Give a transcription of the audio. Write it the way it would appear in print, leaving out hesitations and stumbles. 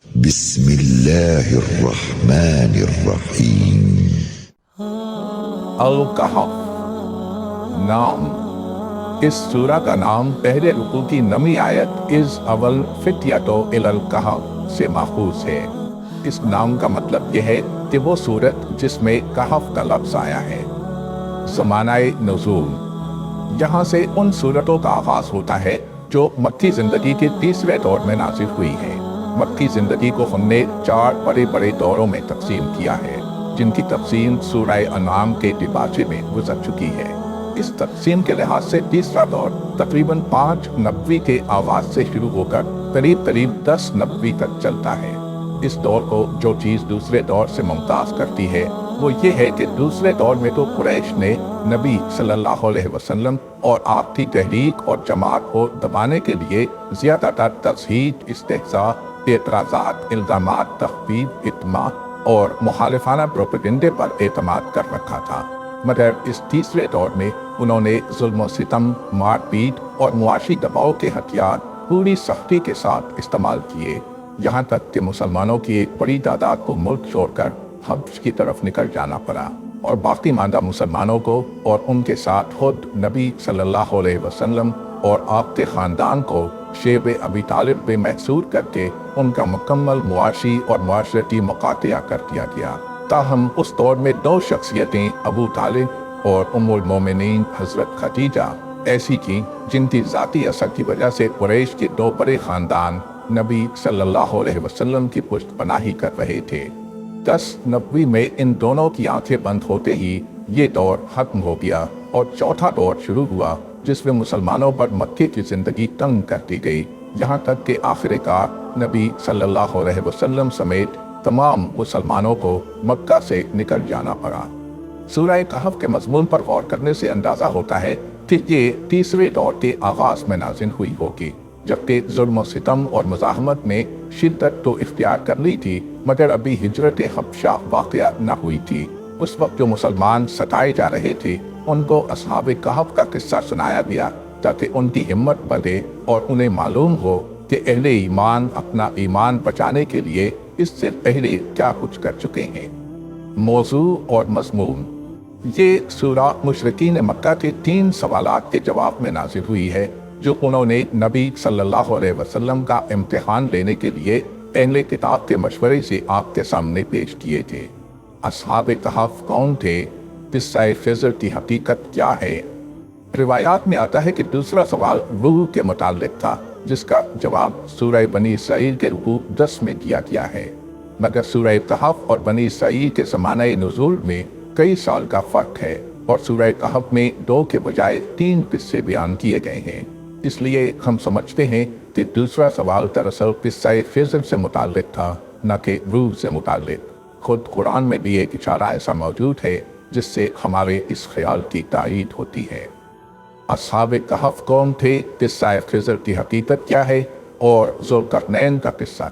بسم اللہ الرحمن الرحیم۔ الکہف نام۔ اس سورہ کا نام پہلے رکوع کی نمی آیت از اول فتیتو الی الکہف سے ماخوذ ہے۔ اس نام کا مطلب یہ ہے کہ وہ سورت جس میں کہف کا لفظ آیا ہے۔ زمانہ نزول، یہاں سے ان سورتوں کا آغاز ہوتا ہے جو مکی زندگی کے تیسرے دور میں نازل ہوئی ہے۔ مکی زندگی کو ہم نے 4 بڑے بڑے دوروں میں تقسیم کیا ہے، جن کی تفصیل سورہ انعام کے ڈباچے میں گزر چکی ہے۔ اس تقسیم کے لحاظ سے تیسرا دور تقریباً 5 نبوی کے آغاز سے شروع ہو کر قریب 10 نبوی تک چلتا ہے۔ اس دور کو جو چیز دوسرے دور سے ممتاز کرتی ہے وہ یہ ہے کہ دوسرے دور میں تو قریش نے نبی صلی اللہ علیہ وسلم اور آپ کی تحریک اور جماعت کو دبانے کے لیے زیادہ تر تضحیک، استہزاء، اعتراضات، الزامات، تخفیف، اطماع اور مخالفانہ پروپیگنڈے پر اعتماد کر رکھا تھا، مگر اس تیسرے دور میں انہوں نے ظلم و ستم، مار پیٹ اور معاشی دباؤ کے ہتھیار پوری سختی کے ساتھ استعمال کیے، یہاں تک کہ مسلمانوں کی ایک بڑی تعداد کو ملک چھوڑ کر حبش کی طرف نکل جانا پڑا، اور باقی ماندہ مسلمانوں کو اور ان کے ساتھ خود نبی صلی اللہ علیہ وسلم اور آپ کے خاندان کو شیب ابی طالب پہ محصور کر کے ان کا مکمل معاشی اور معاشرتی مقاطعہ کر دیا گیا۔ تاہم اس دور میں 2 شخصیتیں ابو طالب اور ام المومنین حضرت خدیجہ ایسی تھیں جن کی ذاتی اثر کی وجہ سے قریش کے 2 بڑے خاندان نبی صلی اللہ علیہ وسلم کی پشت پناہی کر رہے تھے۔ 10 نبوی میں ان دونوں کی آنکھیں بند ہوتے ہی یہ دور ختم ہو گیا اور چوتھا دور شروع ہوا جس میں مسلمانوں پر مکے کی زندگی تنگ کر دی گئی، یہاں تک کہ آخر کار نبی صلی اللہ علیہ وسلم سمیت تمام مسلمانوں کو مکہ سے نکل جانا پڑا۔ سورہ کہف کے مضمون پر غور کرنے سے اندازہ ہوتا ہے کہ یہ تیسرے دور کے آغاز میں نازل ہوئی ہوگی، جبکہ ظلم و ستم اور مزاحمت نے شدت تو اختیار کر لی تھی مگر ابھی ہجرت حبشہ واقعہ نہ ہوئی تھی۔ اس وقت جو مسلمان ستائے جا رہے تھے ان کو اصحاب کہف کا قصہ سنایا گیا تاکہ ان کی ہمت بڑھے اور انہیں معلوم ہو کہ اہل ایمان اپنا ایمان بچانے کے لیے اس سے پہلے کیا کچھ کر چکے ہیں۔ موضوع اور مضمون، یہ سورہ مشرکین مکہ کے 3 سوالات کے جواب میں نازل ہوئی ہے جو انہوں نے نبی صلی اللہ علیہ وسلم کا امتحان لینے کے لیے اہل کتاب کے مشورے سے آپ کے سامنے پیش کیے تھے۔ اصحاب کہف کون تھے؟ قصہ خضر کی حقیقت کیا ہے؟ روایات میں آتا ہے کہ دوسرا سوال روح کے متعلق تھا جس کا جواب سورہ بنی اسرائیل کے رکوع 10 میں دیا گیا ہے، مگر سورہ کہف اور بنی اسرائیل کے زمانہ نزول میں کئی سال کا فرق ہے اور سورہ کہف میں 2 کے بجائے 3 قصے بیان کیے گئے ہیں۔ اس لیے ہم سمجھتے ہیں کہ دوسرا سوال دراصل قصہ خضر سے متعلق تھا نہ کہ روح سے متعلق۔ خود قرآن میں بھی ایک اشارہ ایسا موجود ہے جس سے ہمارے اس خیال کی تائید ہوتی ہے۔ اصحاب کہف کون تھے؟ قصہ خضر کی حقیقت کیا ہے؟ اور ذوالقرنین کا قصہ